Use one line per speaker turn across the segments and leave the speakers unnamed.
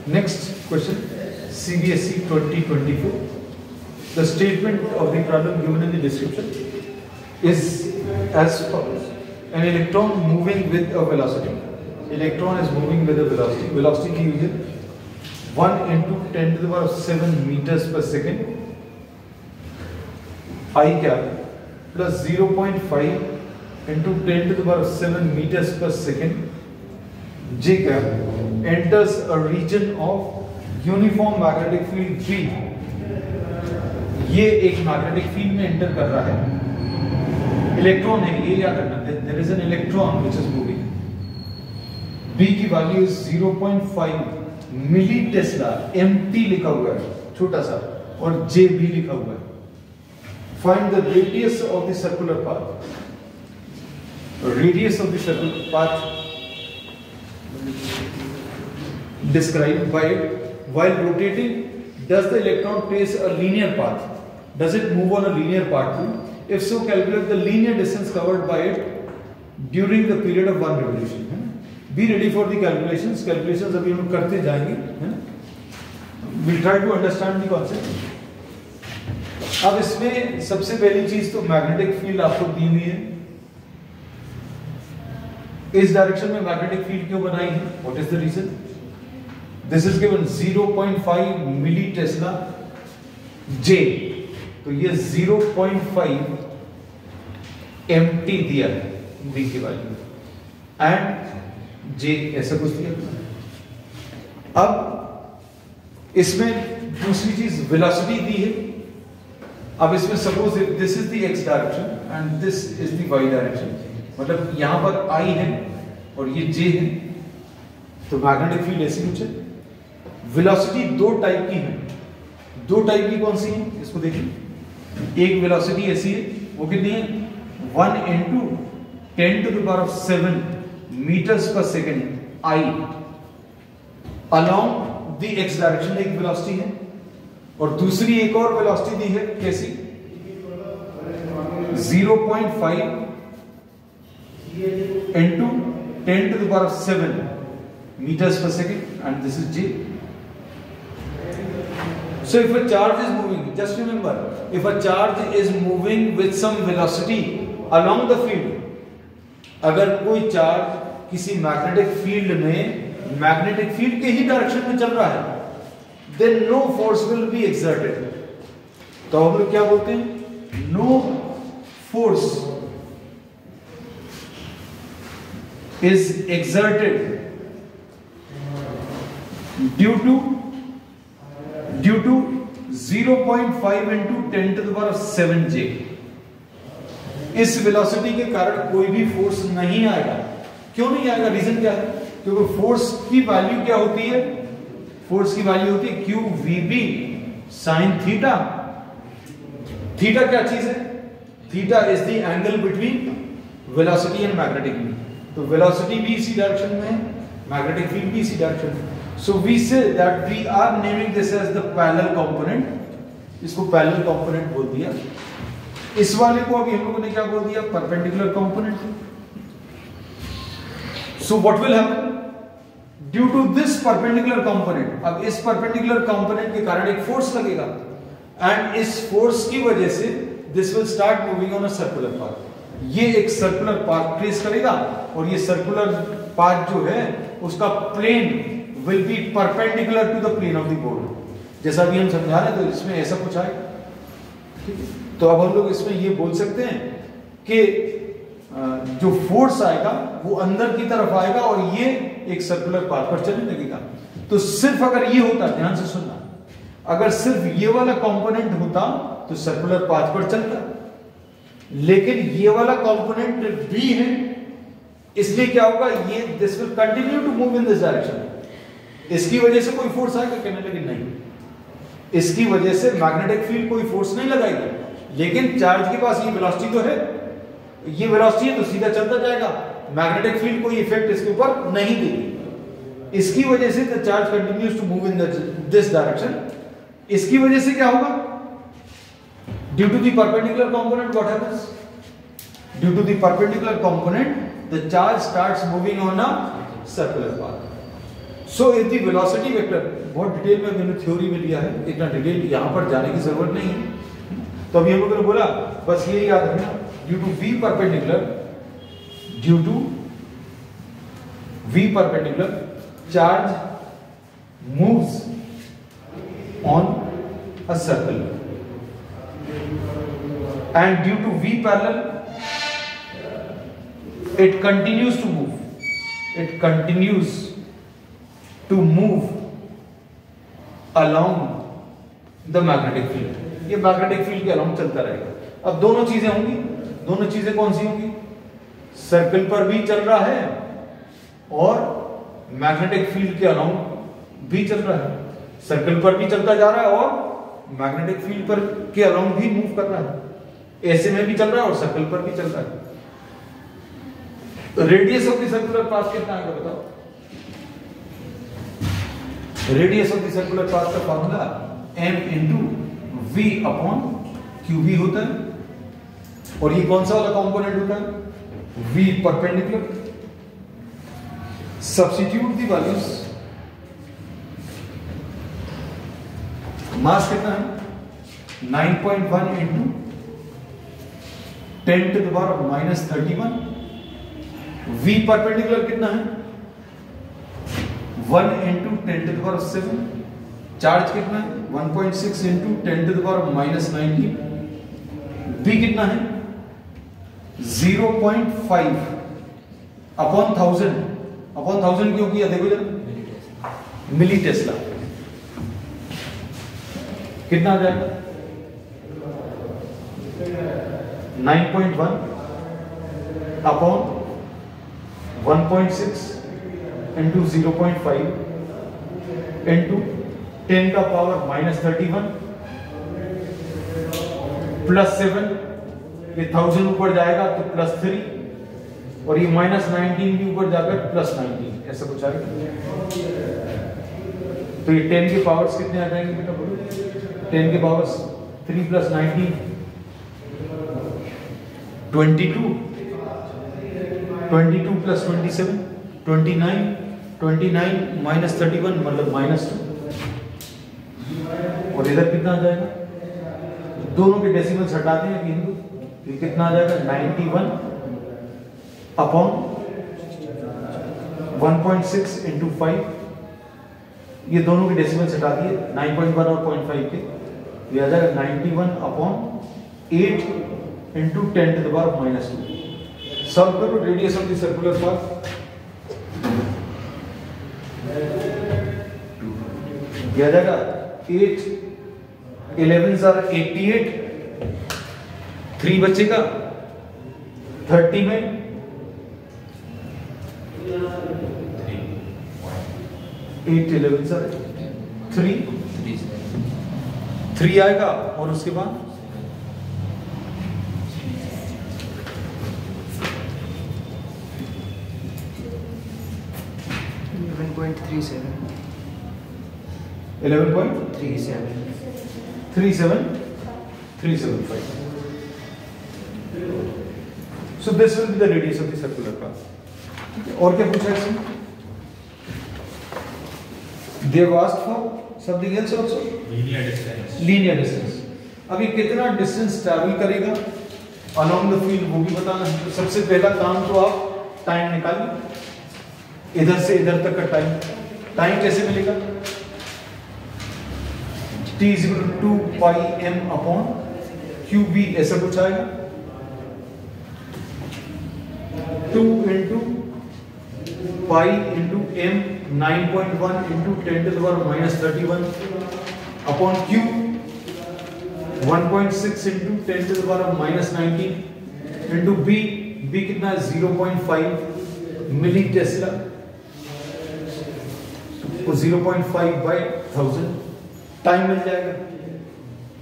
Next question, CBSE 2024. The statement of the problem given in the description is as follows. An electron moving with a velocity. Electron is moving with a velocity. Velocity की हुई है 1 into 10 to the power of 7 meters per second. I cap plus 0.5 into 10 to the power of 7 meters per second. J cap enters a region of uniform magnetic field B. ये एक magnetic field में enter कर रहा है. Electron है, ये याद रखना. There is an electron which is moving. B की value is 0.5 milli tesla. MT लिखा हुआ है छोटा सा और JB लिखा हुआ है. Find the radius of the circular path. Radius of the circular path described by while rotating. Does the electron trace a linear path? Does it move on a linear path too? If so, calculate the linear distance covered by it during the period of one revolution. Be ready for the calculations. Calculations अभी हम करते जाएंगे. We'll try to understand the concept. अब इसमें सबसे पहली चीज तो मैग्नेटिक फील्ड आपको दी हुई है. इस डायरेक्शन में मैग्नेटिक फील्ड क्यों बनाई है? What is the reason? This is given 0.5 milli tesla J. तो ये 0.5 MT दिया है B की वैल्यू एंड J ऐसा कुछ दिया. अब इसमें दूसरी चीज वेलोसिटी दी है. अब इसमें suppose this is the x direction and this is the y direction. मतलब यहां पर I है और ये J है. तो मैग्नेटिक फील्ड ऐसी कुछ है. वेलोसिटी दो टाइप की है. दो टाइप की कौन सी है इसको देखिए. एक वेलोसिटी ऐसी है, वो कितनी है 1 into 10 to the power of 7 meters per second I along the x direction. एक वेलोसिटी है और दूसरी एक और वेलोसिटी दी है. कैसी? 0.5 into 10 to the power of 7 meters per second and this is J. So if a charge is moving, just remember, if a charge is moving with some velocity along the field, अगर कोई charge किसी magnetic field में magnetic field के ही direction में चल रहा है, then no force will be exerted. तो हम लोग क्या बोलते हैं? No force is exerted due to 0.5 into 10 to the power of 7 J. इस वेलोसिटी के कारण कोई भी फोर्स नहीं आएगा. क्यों नहीं आएगा? रीजन क्या है? क्योंकि फोर्स की वैल्यू क्या होती है? फोर्स की वैल्यू होती है QVB sin थीटा. थीटा क्या चीज है? Theta is the angle between velocity and magnetic field. तो वेलोसिटी भी इसी डायरेक्शन में है, मैग्नेटिक फील्ड भी इसी डायरेक्शन में. So we say that we are naming this as the parallel component. इसको पैरेलल कंपोनेंट बोल दिया. इस वाले को अभी हम लोगों ने क्या बोल दिया? Perpendicular component. So what will happen due to this perpendicular component? अब इस परपेंडिकुलर कंपोनेंट के कारण एक फोर्स लगेगा एंड इस फोर्स की वजह से this will start moving on a circular path. ये एक सर्कुलर पाथ ट्रेस करेगा और ये सर्कुलर पाथ जो है उसका plane will be perpendicular to the plane of the board. जैसा भी हम समझा रहे हैं तो इसमें ऐसा कुछ आएगा. ठीक है. तो अब हम लोग इसमें ये बोल सकते हैं कि जो फोर्स आएगा वो अंदर की तरफ आएगा और ये एक सर्कुलर पाथ पर चलने लगेगा. तो सिर्फ अगर ये होता, ध्यान से सुनना, अगर सिर्फ ये वाला कंपोनेंट होता तो सर्कुलर पाथ पर चलता. लेकिन ये वाला कंपोनेंट भी है, इसलिए क्या होगा? ये this will continue to move in this direction. इसकी वजह से कोई फोर्स आएगा? कहने लगे नहीं. इसकी वजह से मैग्नेटिक फील्ड कोई फोर्स नहीं लगाएगी. लेकिन चार्ज के पास ये वेलोसिटी तो है, ये वेलोसिटी है तो सीधा चलता जाएगा. मैग्नेटिक फील्ड कोई इफेक्ट इसके ऊपर नहीं देगी. इसकी वजह से the charge continues to move in this direction. इसकी वजह से क्या होगा? Due to the perpendicular component, what happens? Due to the perpendicular component, the charge starts moving on a circular path. So if the velocity vector, बहुत detail में मैंने theory में लिया है, इतना डिटेल यहाँ पर जाने की जरूरत नहीं है। तो अभी हम लोगों ने बोला, बस ये याद रखना, due to we perpendicular charge moves on a circle and due to we parallel it continues to move along the magnetic field. ये मैग्नेटिक फील्ड के अलोंग चलता रहेगा। अब दोनों चीजें होंगी, दोनों चीजें कौन सी होंगी? सर्कल पर भी चल रहा है और मैग्नेटिक फील्ड के अलोंग भी चल रहा है। सर्कल पर भी चलता जा रहा है और मैग्नेटिक फील्ड पर के अलोंग भी मूव कर रहा है। ऐसे में भी चल रहा है और सर्कल पर भी चल रहा है। Radius of the circular path कितना आएगा बताओ? Radius of the circular path का formula m into v upon q v होता है। और ये कौन सा वाला कंपोनेंट होता है? V perpendicular. Substitute the values. Mass कितना है? 9.1 into 10 to the power -31। V perpendicular कितना है? 1 into 10 to the power 7। Charge कितना है? 1.6 into 10 to the power -19। B कितना है? 0.5 अपॉन 1000। अपॉन 1000 क्यों किया देखो जरा, मिली टेस्ला। कितना आ जाएगा? 9.1 अपॉन 1.6 इंटू 0.5 इंटू 10 का पावर -31 प्लस 7। ये 1000 ऊपर जाएगा तो +3 और ये -19 भी ऊपर जाकर +19, ऐसा कुछ आएगा। तो ये 10 के पावर्स कितने आ जाएंगे बेटा बोलो? 10 के पावर्स 3 + 19 22 22 + 27 29 29 -31 मतलब -2। और इधर कितना आ जाएगा? दोनों के डेसिमल्स हटाते हैं बिंदु, ये कितना आ जाएगा? 91 अपॉन 1.6 इंटू 5। ये दोनों के डेसिमल्स हटा दिए, 9.1 और 0.5 के, ये आ जाएगा 91 upon 8 into 10 to the power -2। Solve करो radius of the circular path. यह आ जाएगा 8 11s are 88। 3 बचेगा 30 में 8 11s are 3 आएगा और उसके बाद 11.375। So this will be the radius of the circular path. और क्या पूछा है इसमें? They have asked for something else also. Linear distance. अभी कितना डिस्टेंस ट्रैवल करेगा along the field वो भी बताना है। तो सबसे पहला काम तो आप टाइम निकालिए, इधर से इधर तक का टाइम कैसे मिलेगा? T = 2πm अपॉन QB, ऐसा कुछ आएगा। 2 into pi into m 9.1 into 10 to the power -31 upon Q 1.6 into 10 to the power -19 into B कितना है? 0.5 मिली टेस्ला। तो 0.5/1000 टाइम मिल जाएगा।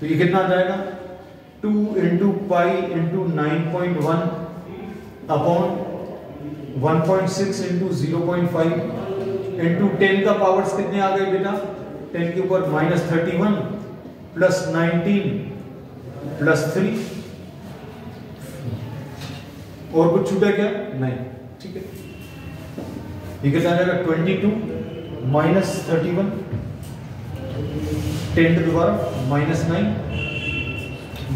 तो ये कितना आ जाएगा? 2 into pi into 9.1 upon 1.6 into 0.5 into 10 का पावर्स कितने आ गए बेटा? 10 के ऊपर -31 प्लस 19 प्लस 3। और कुछ छूटा क्या? नहीं, ठीक है। ये कितना आ जाएगा? 22 -31 10 टू द पावर -9।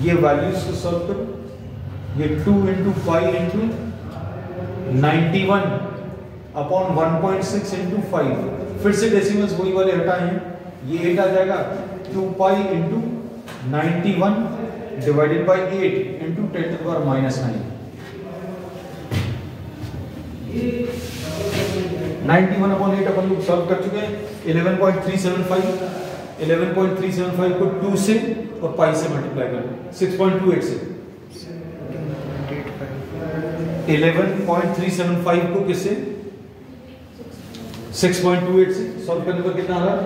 ये वैल्यूज को सॉल्व करो। ये 2 × 5 × 91 अपॉन 1.6 × 5। फिर से डेसिमल्स वही वाले हटाए हैं, ये 8 आ जाएगा। 2 pi × 91 divided by 8 × 10 to the power -9। 91 upon 8 अपन लोग सॉल्व कर चुके हैं। 11.375 को 2 से और पाई से मल्टीप्लाई कर 6.28 से। 11.375 को किससे 6.28 से सॉल्व करने पर कितना आ रहा है?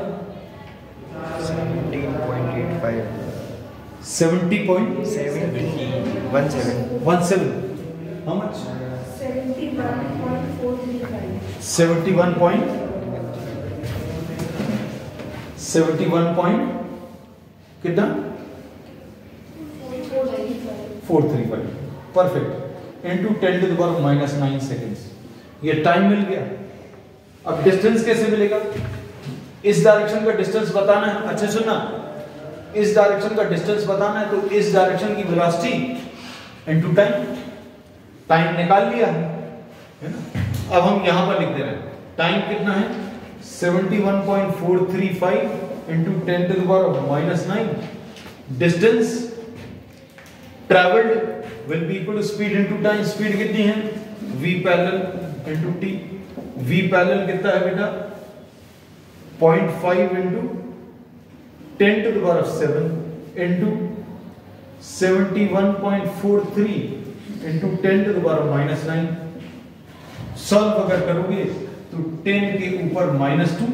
17.85
17.17 how much? 71 point कितना 435 perfect into 10 to the power -9 seconds. ये टाइम मिल गया। अब डिस्टेंस कैसे मिलेगा? इस डायरेक्शन का डिस्टेंस बताना है। अच्छे सुनना, इस डायरेक्शन का डिस्टेंस बताना है तो इस डायरेक्शन की वेलोसिटी इनटू टाइम। टाइम निकाल लिया है ना। अब हम यहां पर लिख दे रहे हैं टाइम कितना है 71.435 into 10 to the power of -9। Distance traveled will be equal to speed into time। Speed कितनी है? v parallel into t। v parallel कितना है बेटा? 0.5 into 10 to the power of 7 into 71.43 into 10 to the power of -9। Solve अगर करोगे तो 10 के ऊपर -2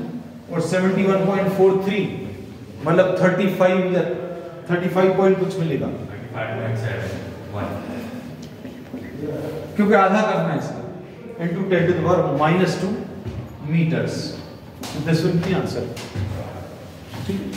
और 71.43 मतलब 35 या 35 पॉइंट कुछ मिलेगा,
35.71
क्योंकि आधा करना है इसका into 10 to the power -2 meters। So this will be the answer। ठीक है।